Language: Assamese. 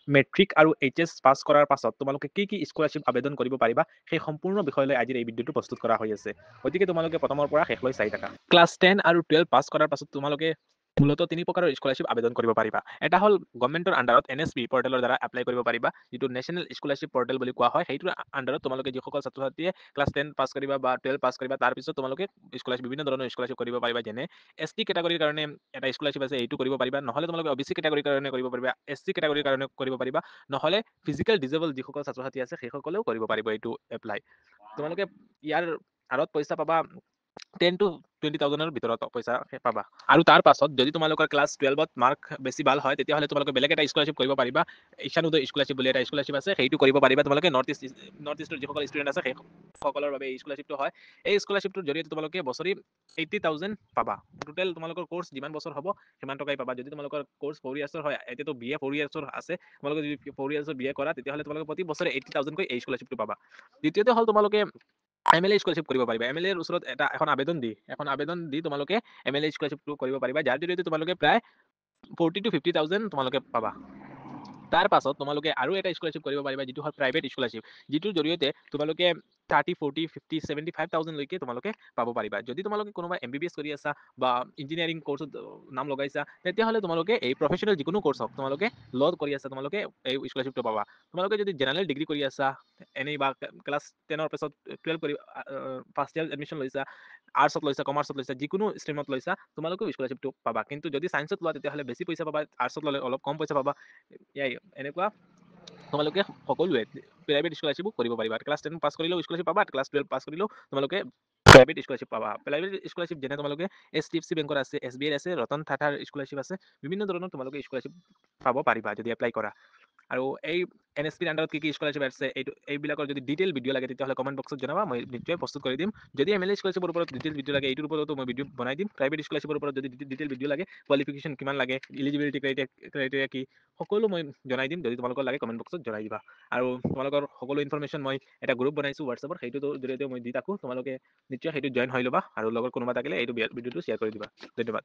মেট্ৰিক আৰু এইচএছ পাছ কৰাৰ পাছত তোমালোকে কি স্কলাৰশ্বিপ আবেদন কৰিব পাৰিবা সেই সম্পূৰ্ণ বিষয়লৈ আজিৰ এই ভিডিঅ'টো প্ৰস্তুত কৰা হৈ আছে। গতিকে তোমালোকে প্ৰথমৰ পৰা শেষলৈ চাই থাকা। ক্লাছ 10 আৰু 12 পাছ কৰাৰ পাছত তোমালোকে মূলত 3 প্ৰকাৰৰ স্কলাৰশ্বিপ আবেদন কৰিব পাৰিবা। এটা হ'ল গভৰ্ণমেণ্টৰ আণ্ডাৰত NSP পৰ্টেলৰ দ্বাৰা এপ্লাই কৰিব পাৰিবা, যিটো নেশ্যনেল স্কলাৰশ্বিপ পৰ্টেল বুলি কোৱা হয়। সেইটোৰ আণ্ডাৰত তোমালোকে যিসকল ছাত্ৰ ছাত্ৰীয়ে ক্লাছ 10 পাছ কৰিবা বা 12 পাছ কৰিবা, তাৰপিছত তোমালোকে স্কলাৰশ্বিপ বিভিন্ন ধৰণৰ স্কলাৰশ্বিপ কৰিব পাৰিবা। যেনে ST কেটাগৰীৰ কাৰণে এটা স্কলাৰশ্বিপ আছে, এইটো কৰিব পাৰিবা। নহ'লে তোমালোকে OBC কেটাগৰীৰ কাৰণে কৰিব পাৰিবা, SC কেটাগৰীৰ কাৰণে কৰিব পাৰিবা। নহ'লে ফিজিকেল ডিজেবল যিসকল ছাত্ৰ ছাত্ৰী আছে সেইসকলেও কৰিব পাৰিব এইটো এপ্লাই। তোমালোকে ইয়াৰ আঁৰত পইচা পাবা 10 to 20,000ৰ ভিতৰত পইচা পাবা। আৰু তাৰ পাছত যদি তোমালোকৰ ক্লাছ 12ত মাৰ্ক বেছি ভাল হয় তেতিয়াহ'লে তোমালোকে বেলেগ এটা স্কলাৰশ্বিপ কৰিব পাৰিবা। ঈশানোদয় স্কলাৰশ্বিপ বুলি এটা স্কলাৰশ্বিপ আছে, সেইটো কৰিব পাৰিবা। তোমালোকে নৰ্থ ইষ্টৰ যিসকল ষ্টুডেণ্ট আছে সেইসকলৰ বাবে এই স্কলাৰশ্বিপটো হয়। এই স্কলাৰশ্বিপটোৰ জৰিয়তে তোমালোকে বছৰি 80,000 পাবা। টোটেল তোমালোকৰ কোৰ্চ যিমান বছৰ হ'ব সিমান টকাই পাবা। যদি তোমালোকৰ কোৰ্চ 4 ইয়াৰ্ছৰ হয়, এতিয়াতো BA 4 ইয়াৰ্ছৰ আছে, তোমালোকে যদি 4 ইয়াৰ্ছৰ BA কৰা তেতিয়াহ'লে তোমালোকে প্ৰতি বছৰে 80,000কৈ এই স্কলাৰশ্বিপটো পাবা। দ্বিতীয়তে হ'ল তোমালোকে MLA স্কলাৰশ্বিপ কৰিব পাৰিবা। MLA ৰ ওচৰত এখন আবেদন দি তোমালোকে MLA স্কলাৰশ্বিপটো কৰিব পাৰিবা, যাৰ জৰিয়তে তোমালোকে প্ৰায় 40 to 50,000 তোমালোকে পাবা। তাৰ পাছত তোমালোকে আৰু এটা স্কলাৰশ্বিপ কৰিব পাৰিবা, যিটো হ'ল প্ৰাইভেট স্কলাৰশ্বিপ, যিটোৰ জৰিয়তে তোমালোকে 30, 40, 50, 75,000 লৈকে তোমালোকে পাব পাৰিবা। যদি তোমালোকে কোনোবা MBBS কৰি আছা বা ইঞ্জিনিয়াৰিং কোৰ্চত নাম লগাইছা, তেতিয়াহ'লে তোমালোকে এই প্ৰফেশ্যনেল যিকোনো কোৰ্চ হওক, তোমালোকে ল কৰি আছা, তোমালোকে এই স্কলাৰশ্বিপটো পাবা। তোমালোকে যদি জেনেৰেল ডিগ্ৰী কৰি আছা, এনেই বা ক্লাছ 10ৰ পিছত 12 কৰি ফাৰ্ষ্ট ইয়াৰ এডমিশ্যন লৈছা, আৰ্টছত লৈছা, কমাৰ্চত লৈছা, যিকোনো ষ্ট্ৰীমত লৈছা, তোমালোকেও স্কলাৰশ্বিপটো পাবা। কিন্তু যদি ছায়েন্সত লোৱা তেতিয়াহ'লে বেছি পইচা পাবা, আৰ্টছত ল'লে অলপ কম পইচা পাবা। এনেকুৱা তোমালোকে সকলোৱে প্ৰাইভেট স্কলাৰশ্বিপো কৰিব পাৰিবা। ক্লাছ 10 পাছ কৰিলেও স্কলাৰশ্বিপ পাবা, ক্লাছ 12 পাছ কৰিলেও তোমালোকে প্ৰাইভেট স্কলাৰশ্বিপ পাবা। প্ৰাইভেট স্কলাৰশ্বিপ যেনে তোমালোকে HDFC বেংকৰ আছে, SBI আছে, ৰতন টাটাৰ স্কলাৰশ্বিপ আছে, বিভিন্ন ধৰণৰ তোমালোকে স্কলাৰশ্বিপ পাব পাৰিবা যদি এপ্লাই কৰা। আৰু এই NSPৰ আণ্ডাৰত কি স্কলাৰশ্বিপ আছে এইবিলাকৰ যদি ডিটেইল ভিডিঅ' লাগে তেতিয়াহ'লে কমেণ্ট বক্সত জনাবা, মই নিশ্চয় প্ৰস্তুত কৰি দিম। যদি MLA স্কলাৰশ্বিপৰ ওপৰত ডিটেইল ভিডিঅ' লাগে, এইটোৰ ওপৰতো মই ভিডিঅ' বনাই দিম। প্ৰাইভেট স্কলাৰশ্বিপৰ ওপৰত যদি ডিটেইল ভিডিঅ' লাগে, কোৱালিফিকেশ্যন কিমান লাগে, ইলিজিবিলিটি ক্ৰাইটেৰিয়া কি, সকলো মই জনাই দিম। যদি তোমালোকৰ লাগে কমেণ্ট বক্সত জনাই দিবা। আৰু তোমালোকৰ সকলো ইনফৰমেশ্যন মই এটা গ্ৰুপ বনাইছোঁ হোৱাটছএপৰ, সেইটোৰ জৰিয়তে মই দি থাকোঁ। তোমালোকে নিশ্চয় সেইটো জইন হৈ ল'বা আৰু লগৰ কোনোবা থাকিলে এইটো ভিডিঅ'টো শ্বেয়াৰ কৰি দিবা। ধন্যবাদ।